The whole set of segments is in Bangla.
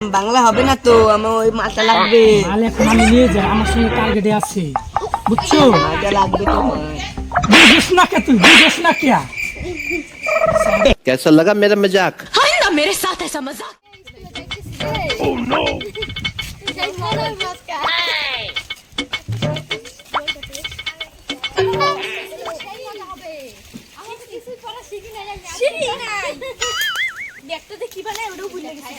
বাংলা হবে না তো, আমার ওই মাথা লাগবে। তাহলে এখন আমি নিয়ে যাই, আমার সঙ্গে টার্গেটে আছে, বুঝছো? মাথা লাগবে তো। বুঝিস না কে তুই, বুঝিস না কে? कैसा लगा मेरा मजाक? हाय ना मेरे साथ ऐसा मजाक। Oh no! কি বানায় ওটাও ভুলে গেছি।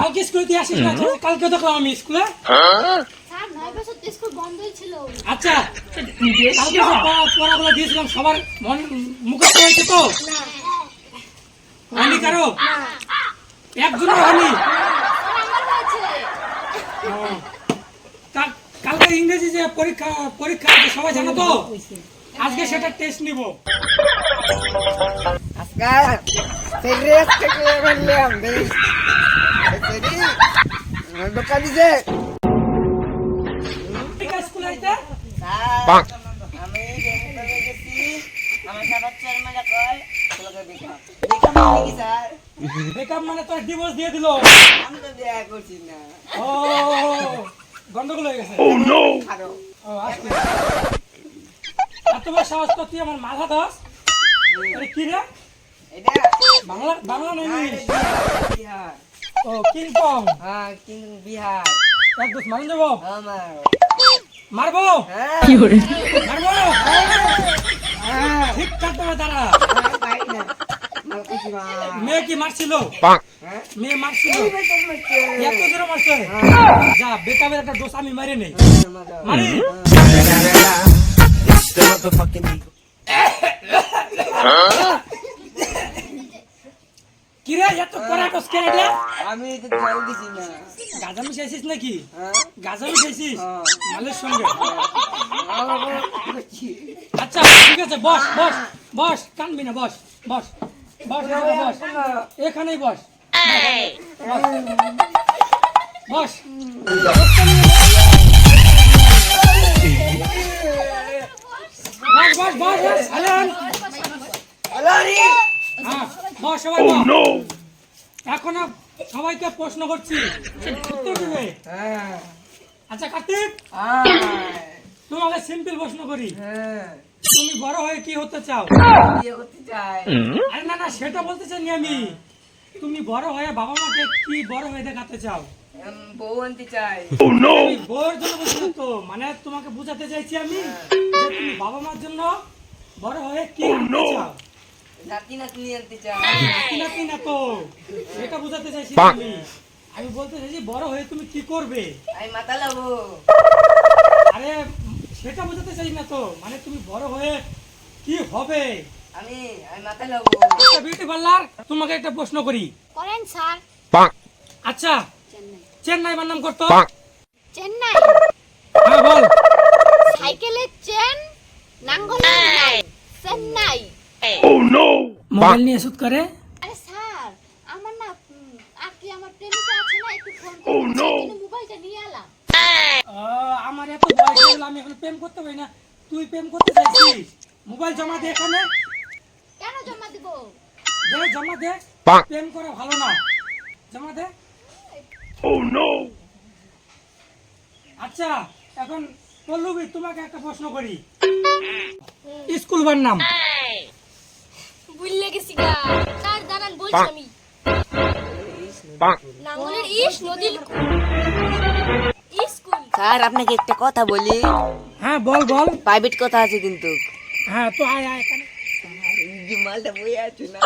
কালকে স্কুলে তুই আসিস না? কালকে দেখলাম আমি স্কুলে। আচ্ছা, কালকে পড়াগুলো দিয়েছিলাম সবার মুখস্থ হয়েছে তো? হয়নি কারো? একজনও হয়নি? কালকে ইংরেজি যে পরীক্ষা আছে সবাই জানো তো? আজকে সেটা টেস্ট নিব। আজকাল ফেডরেস থেকে বললাম বেশ দোকানি যে স্কুলে আইতে আমি গেছি, আমার সাথে চেয়ারম্যান কয় তোকে বেকার মানে কি স্যার? বেকআপ মানে তোর ডিভোর্স দিয়ে দিল। আমি তো দেয়া করছি না। ও, গন্ডগোল হয়ে গেছে। আরো ও, আজকে এত বড় সাহস তো, তুই আমার মাথা দাস? আরে কি রে? এটা বাংলা নেই? বিহার। ও, কিং কং। হ্যাঁ কিন্তু বিহার এক দোষ মারুন যাবো? আমার মারবো? হ্যাঁ মারবো? ঠিক থাকতে হবে তারা। পাই না মালকাছি মা। মেয়ে কি মারছিল? হ্যাঁ মেয়ে মারছিল? এত জোরে মারছে? যা, বেকাবের একটা দোষ আমি মারি নেই। মারি? কিরে এত কড়া কস কে রে? আমি তো জল দিছি না। গাঁজা মিশাইছিস নাকি? হ্যাঁ গাঁজা মিশাইছিস মালের সঙ্গে? করছি। আচ্ছা ঠিক আছে, বস বস বস, কানবি না, বস বস বস এখানে বস, এখানেই বস বস। বস বস বস বস, আলান। হ্যাঁ, বস সবাই বস। এখন সবাইকে প্রশ্ন করছি, উত্তর দিবে। হ্যাঁ আচ্ছা কার্তিক, তোমাকে সিম্পল প্রশ্ন করি, হ্যাঁ তুমি বড় হয়ে কি হতে চাও? বিয়ে করতে চাই। আরে না না, সেটা বলতে চাইনি আমি। তুমি বড় হয়ে বাবা মাকে কি বড় হয়ে দেখাতে চাও? বউ আনতে চাই। তুমি বউয়ের জন্য বলছি না তো, মানে তোমাকে বুঝাতে চাইছি আমি যে তুমি বাবা মার জন্য বড় হয়ে কি আনতে চাও? নাতি নাতনি আনতে চাই। নাতি নাতি না তো, সেটা বুঝাতে চাইছি আমি। আমি বলতে চাইছি বড় হয়ে তুমি কি করবে? আমি মাথা লাবো। আরে সেটা বুঝাতে চাই না তো, মানে তুমি বড় হয়ে কি হবে? আমি মাথা লাবো। আচ্ছা বিউটি পার্লার, তোমাকে একটা প্রশ্ন করি। করেন স্যার। আচ্ছা, চেন্নাই নাম করতো? চেন্নাই হ্যাঁ বল। সাইকেলের চেন, নাঙ্গলের নাই, চেন্নাই। মোবাইল নিয়ে শুট করে? আরে স্যার, আমার না আর কি আমার প্রেমিকা আছে না, একটু ফোন করে মোবাইলটা নিয়ে এলাম। আমার এত বয়স হয়ে গেল, আমি এখন প্রেম করতে পারি না, তুই প্রেম করতে চাইছিস? মোবাইল জমা দে এখানে। কেন জমা দিব? দে জমা দে, প্রেম করা ভালো না, জমা দে। আচ্ছা এখন পল্লবী, তোমাকে একটা প্রশ্ন করি। স্কুল বার নাম? ভুলে গেছি গা। স্যার দাঁড়ান বলছি আমি। নাঙ্গলের ইস নদীর স্কুল। স্যার আপনাকে একটা কথা বলি। হ্যাঁ বল বল। প্রাইভেট কথা আছে কিন্তু। হ্যাঁ তো আয় আয় এখানে। যে মালটা বই আছো না,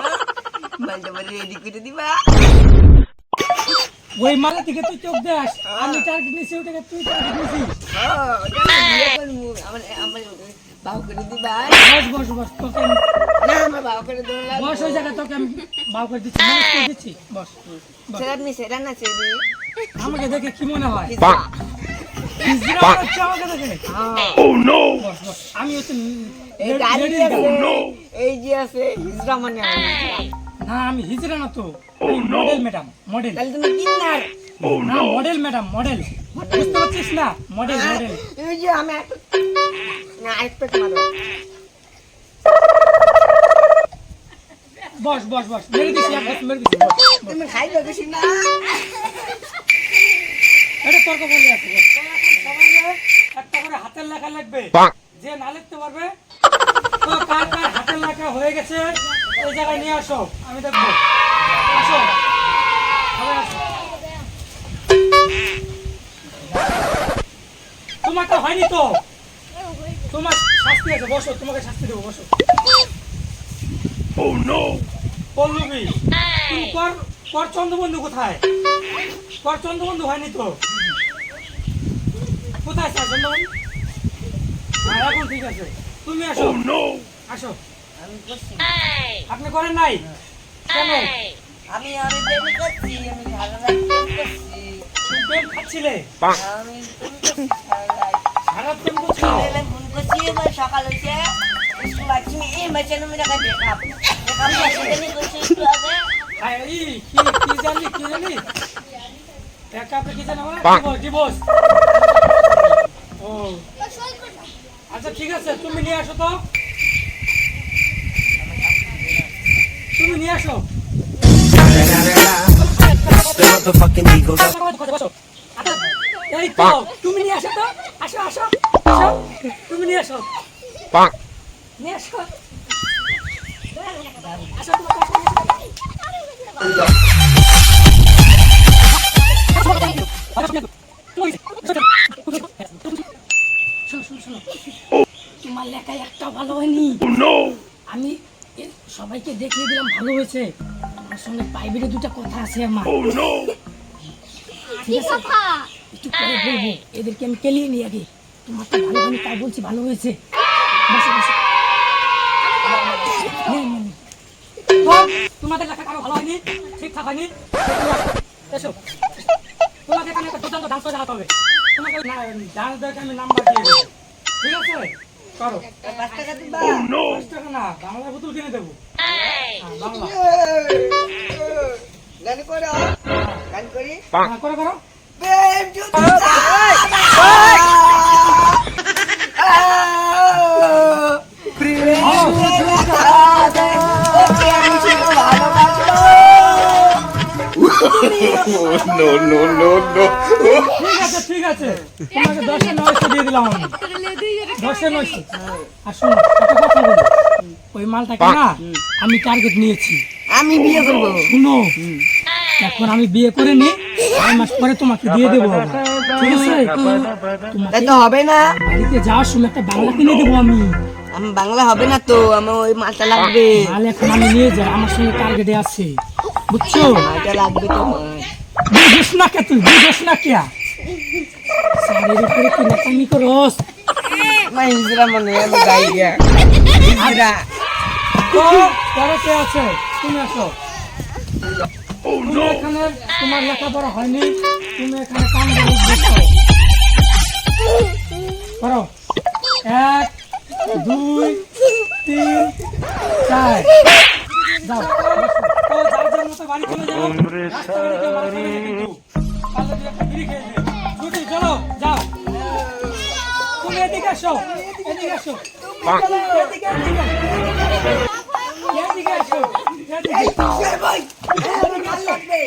মালটা বলে রেডি করে দিবা। ওই মালা থেকে তুই চোখ দেস, আমি টার্গেট নিছি, ওটাকে তুই টার্গেট নিছি। বিয়ে করবো আমার বাবা করে দিবা বস তোকে আমি না আমার বাবা করে দেবো না বস ওই জায়গায় তোকে আমি বাউ করে দিচ্ছি, মানুষ করে দিচ্ছি, বস। সেটা আপনি সেটা না ছেড়ে আমাকে দেখে কি মনে হয়? Bonk. হিজড়া হচ্ছে আমাকে দেখে? বস, বস। আমি হচ্ছে এই গাড়ি ladies আছে guy। এই যে আছে হিজড়া মানে আমি হিজড়া। না আমি হিজড়া না তো, মডেল ম্যাডাম, মডেল। তাহলে তুমি কিন্নার না মডেল ম্যাডাম, মডেল। বুঝতে পারছিস না? Model, model. এই যে আমি না আরেকটা মারো বস বস বস, মেরে দিছি, এক বস মেরে দিছি, বস, বস। তুমি খাইবে বেশি না এটা তর্ক বলে আছে, বস। সবাই একটা করে হাতের লেখা লিখবে, Bonk. যে না লিখতে পারবে তো কার কার হাতের লেখা হয়ে গেছে ওই জায়গায় নিয়ে আসো, আমি দেখবো। আসো সবাই আসো। তোমারটা হয়নি তো, তোমার শাস্তি আছে, বসো, তোমাকে শাস্তি দেবো, বসো। পল্লবী, তুমি কর চন্দ্রবন্ধু কোথায়? কর চন্দ্রবন্ধু হয়নি তো, কোথায় স্যার চন্দ্রবন্ধু? হ্যাঁ এখন ঠিক আছে, তুমি আসো, আসো। আমি করছি আপনি করেন নাই কেন? আমি প্রেম করছি আমি ঝাড়া করছি তুমি প্রেম খাচ্ছিলে, আমি প্রেম করছি সারা প্রেম করছিল। ফোন করছি এবার সকাল হয়েছে স্কুল আসছি এই বাচ্চানো মেয়েরা বেকআপ বেকআপ করছি একটু আগে আরে কি জানি একা আপনি কি জানেন না? বাহ। ডিভোর্স। ও আচ্ছা ঠিক আছে, তুমি নিয়ে আসো তো, তুমি নিয়ে আসো। বসো। আচ্ছা, এই তো তুমি নিয়ে আসো তো, আসো আসো আসো, তুমি নিয়ে আসো, Bonk. নিয়ে আসো, আসো তোমার কাছে নিয়ে আসো। শোনো, তোমার লেখায় একটা ভালো হয়নি। আমি সবাইকে দেখিয়ে দিলাম ভালো হয়েছে, তোমার সঙ্গে প্রাইভেটে দুটা কথা আছে আমার। কি কথা? একটু পরে বলবো, এদেরকে আমি কেলিয়ে নিয়ে আগে। তোমারটা ভালো হয়নি তাই বলছি, ভালো হয়েছে। বসো বসো। নে। তো, তোমাদের লেখা কারো ভালো হয়নি, ঠিকঠাক হয়নি, এসো। তোমাকে এখানে একটা দুর্দান্ত ডান্স করে দেখাতে হবে। তোমাকে ডান্স দেখে আমি নাম্বার দিয়ে দেবো, ঠিক আছে? করো। 5 টাকা দিবা 5 টাকা না, বাংলা বোতল কিনে দেবো। হ্যাঁ, বাংলা। গান করো গান করি হ্যাঁ, করো। প্রেম যুদ্ধ ঠিক আছে, তোমাকে 10 900 দিয়ে দিলাম আমি। 10 900। আর শোনো, একটা কথা বলি, ওই মালটাকে না আমি টার্গেট নিয়েছি। আমি বিয়ে করব শুনো, এখন আমি বিয়ে করে নি, 6 মাস পরে তোমাকে দিয়ে দেবো আবার, ঠিক আছে? তোমাকে তাই তো হবে না বাড়িতে যাওয়ার সময় একটা বাংলা কিনে দেবো আমি। আমি বাংলা হবে না তো আমার ওই মালটা লাগবে মাল এখন আমি নিয়ে যাই, আমার সঙ্গে টার্গেটে আছে, বুঝছো? মালটা লাগবে তো বুঝিস না কে তুই, বুঝিস না কে? শাড়ির উপরে কি নাকামি করস? মা হিজরা মনে হয় আমি গাই গিয়া হিজরা তো পরে কে আছে? তুমি আসো। তুমি এখানে, তোমার লেখাপড়া হয়নি, তুমি এখানে কাম করো। 1 2 3 4 যাও। তো যার যার মতো বাড়ি চলে যাও, রাস্তাঘাটে কেউ মাল খাবে না কিন্তু। পারলে তুই একটা বিড়ি খেয়ে নে। ছুটি, চলো, যাও। তুমি এদিকে আসো, এদিকে আসো। এদিকে আসো, এদিকে আসো। ভাই লাগবে